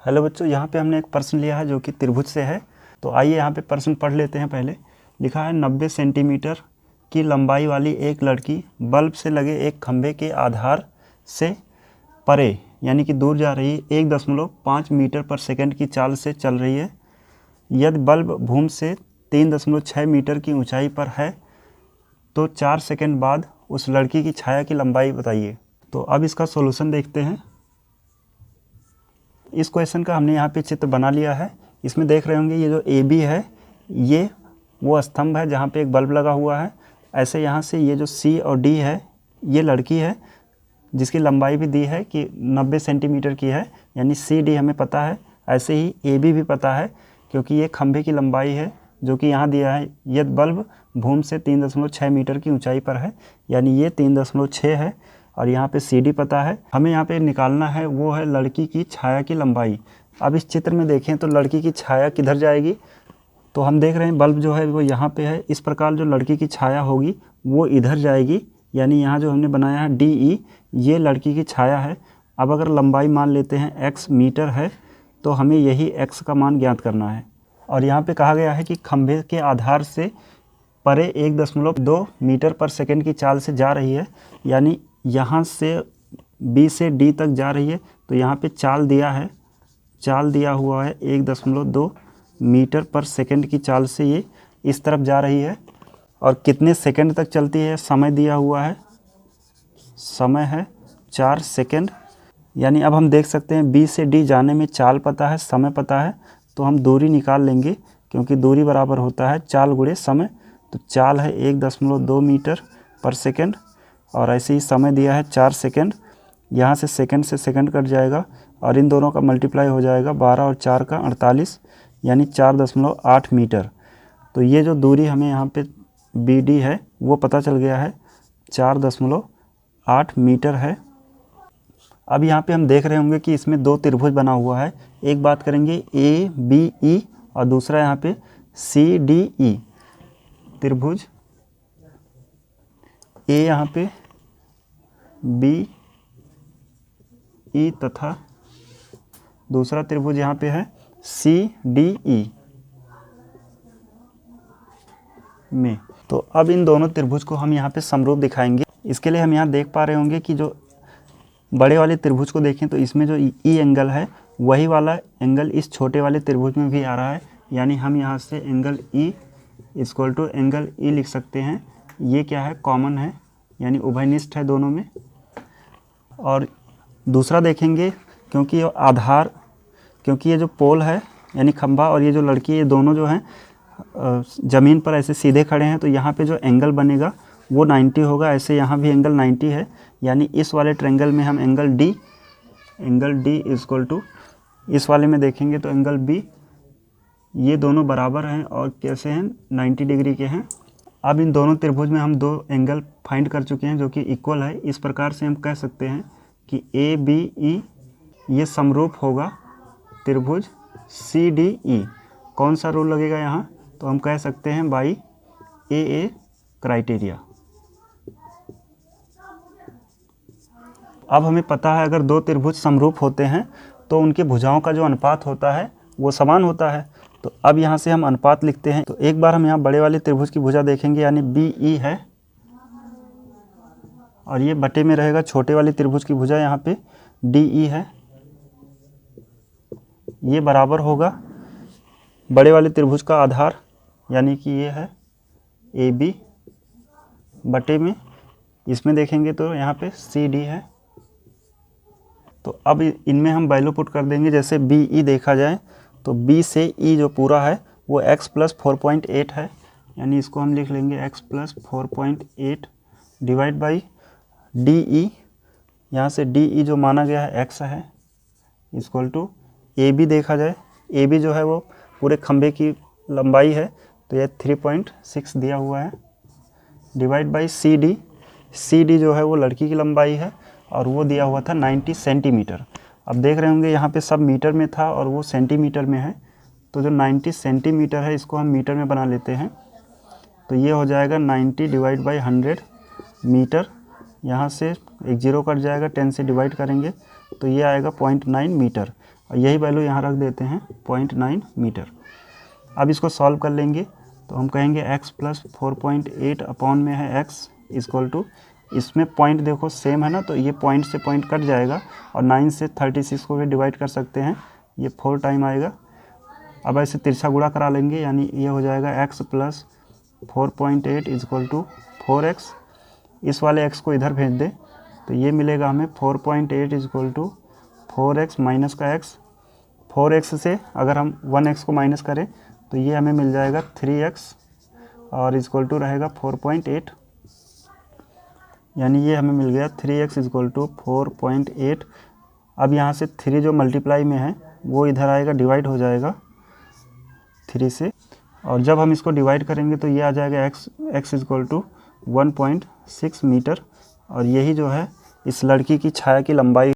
Hello बच्चों, यहाँ पे हमने एक प्रश्न लिया है जो कि त्रिभुज से है। तो आइए यहाँ पे प्रश्न पढ़ लेते हैं। पहले लिखा है 90 सेंटीमीटर की लंबाई वाली एक लड़की बल्ब से लगे एक खंभे के आधार से परे यानी कि दूर जा रही है 1.5 मीटर पर सेकंड की चाल से चल रही है। यदि बल्ब भूमि से 3.6 मीटर की ऊंचाई पर है तो 4 सेकंड बाद उस लड़की की छाया की लंबाई बताइए। तो अब इसका सॉल्यूशन देखते हैं। इस क्वेश्चन का हमने यहाँ पे चित्र बना लिया है। इसमें देख रहे होंगे ये जो ए बी है ये वो स्तंभ है जहाँ पे एक बल्ब लगा हुआ है। ऐसे यहाँ से ये जो सी और डी है ये लड़की है जिसकी लंबाई भी दी है कि 90 सेंटीमीटर की है, यानी सी डी हमें पता है। ऐसे ही ए बी भी पता है क्योंकि ये खंभे की लंबाई है जो कि यहाँ दिया है। यदि बल्ब भूमि से 3.6 मीटर की ऊंचाई पर है यानी ये 3.6 है और यहाँ पे सी डी पता है। हमें यहाँ पे निकालना है वो है लड़की की छाया की लंबाई। अब इस चित्र में देखें तो लड़की की छाया किधर जाएगी, तो हम देख रहे हैं बल्ब जो है वो यहाँ पे है। इस प्रकार जो लड़की की छाया होगी वो इधर जाएगी, यानी यहाँ जो हमने बनाया है डी ई ये लड़की की छाया है। अब अगर लंबाई मान लेते हैं एक्स मीटर है तो हमें यही एक्स का मान ज्ञात करना है। और यहाँ पे कहा गया है कि खंभे के आधार से परे 1.2 मीटर पर सेकंड की चाल से जा रही है, यानी यहाँ से बी से डी तक जा रही है। तो यहाँ पे चाल दिया हुआ है 1.2 मीटर पर सेकंड की चाल से ये इस तरफ जा रही है। और कितने सेकंड तक चलती है समय दिया हुआ है, समय है 4 सेकंड। यानी अब हम देख सकते हैं बी से डी जाने में चाल पता है, समय पता है, तो हम दूरी निकाल लेंगे क्योंकि दूरी बराबर होता है चाल गुणे समय। तो चाल है 1.2 मीटर पर सेकंड और ऐसे ही समय दिया है 4 सेकंड। यहाँ से सेकंड कट जाएगा और इन दोनों का मल्टीप्लाई हो जाएगा 12 और 4 का 48 यानी 4.8 मीटर। तो ये जो दूरी हमें यहाँ पे बी डी है वो पता चल गया है 4.8 मीटर है। अब यहाँ पे हम देख रहे होंगे कि इसमें दो त्रिभुज बना हुआ है। एक बात करेंगे ए बी ई और दूसरा यहाँ पे सी डी ई। त्रिभुज ए यहाँ पे बी ई तथा दूसरा त्रिभुज यहाँ पे है सी डी ई में। तो अब इन दोनों त्रिभुज को हम यहाँ पे समरूप दिखाएंगे। इसके लिए हम यहाँ देख पा रहे होंगे कि जो बड़े वाले त्रिभुज को देखें तो इसमें जो ई एंगल है वही वाला एंगल इस छोटे वाले त्रिभुज में भी आ रहा है, यानी हम यहाँ से angle E equal to angle E लिख सकते हैं। ये क्या है, कॉमन है यानी उभयनिष्ठ है दोनों में। और दूसरा देखेंगे क्योंकि ये जो पोल है यानी खंभा और ये जो लड़की है ये दोनों जो हैं ज़मीन पर ऐसे सीधे खड़े हैं, तो यहाँ पे जो एंगल बनेगा वो 90 होगा। ऐसे यहाँ भी एंगल 90 है, यानी इस वाले ट्रायंगल में हम एंगल डी इक्वल टू इस वाले में देखेंगे तो एंगल बी, ये दोनों बराबर हैं और कैसे हैं 90 डिग्री के हैं। अब इन दोनों त्रिभुज में हम दो एंगल फाइंड कर चुके हैं जो कि इक्वल है। इस प्रकार से हम कह सकते हैं कि ए बी ई ये समरूप होगा त्रिभुज सी डी ई। कौन सा रूल लगेगा यहाँ, तो हम कह सकते हैं बाई ए क्राइटेरिया। अब हमें पता है अगर दो त्रिभुज समरूप होते हैं तो उनके भुजाओं का जो अनुपात होता है वो समान होता है। तो अब यहाँ से हम अनुपात लिखते हैं। तो एक बार हम यहाँ बड़े वाले त्रिभुज की भुजा देखेंगे यानी बी ई है और ये बटे में रहेगा छोटे वाले त्रिभुज की भुजा यहाँ पे डी ई है। ये बराबर होगा बड़े वाले त्रिभुज का आधार यानी कि ये है ए बी बटे में इसमें देखेंगे तो यहाँ पे सी डी है। तो अब इनमें हम वैल्यू पुट कर देंगे। जैसे बी ई देखा जाए तो बी से ई जो पूरा है वो x + 4.8 है, यानी इसको हम लिख लेंगे x + 4.8 divide by D E. यहाँ से डी ई जो माना गया है x है इक्वल टू ए बी देखा जाए, ए बी जो है वो पूरे खंभे की लंबाई है तो ये 3.6 दिया हुआ है डिवाइड बाई सी डी जो है वो लड़की की लंबाई है और वो दिया हुआ था 90 सेंटीमीटर। अब देख रहे होंगे यहाँ पे सब मीटर में था और वो सेंटीमीटर में है, तो जो 90 सेंटीमीटर है इसको हम मीटर में बना लेते हैं। तो ये हो जाएगा 90 डिवाइड बाई 100 मीटर। यहाँ से एक जीरो कट जाएगा, 10 से डिवाइड करेंगे तो ये आएगा 0.9 मीटर। और यही वैल्यू यहाँ रख देते हैं 0.9 मीटर। अब इसको सॉल्व कर लेंगे तो हम कहेंगे x प्लस 4.8 अपॉन में है x इक्वल टू, इसमें पॉइंट देखो सेम है ना, तो ये पॉइंट से पॉइंट कट जाएगा और 9 से 36 को भी डिवाइड कर सकते हैं, ये 4 टाइम आएगा। अब ऐसे तिरछा गुणा करा लेंगे, यानी ये हो जाएगा x plus 4.8 equal to 4x। इस वाले x को इधर भेज दें तो ये मिलेगा हमें 4.8 इक्वल टू 4x माइनस का x। 4x से अगर हम 1x को माइनस करें तो ये हमें मिल जाएगा 3x और इक्वल टू रहेगा 4.8, यानी ये हमें मिल गया 3x इक्वल टू 4.8। अब यहाँ से 3 जो मल्टीप्लाई में है वो इधर आएगा, डिवाइड हो जाएगा 3 से, और जब हम इसको डिवाइड करेंगे तो ये आ जाएगा x इक्वल टू 1.6 मीटर। और यही जो है इस लड़की की छाया की लंबाई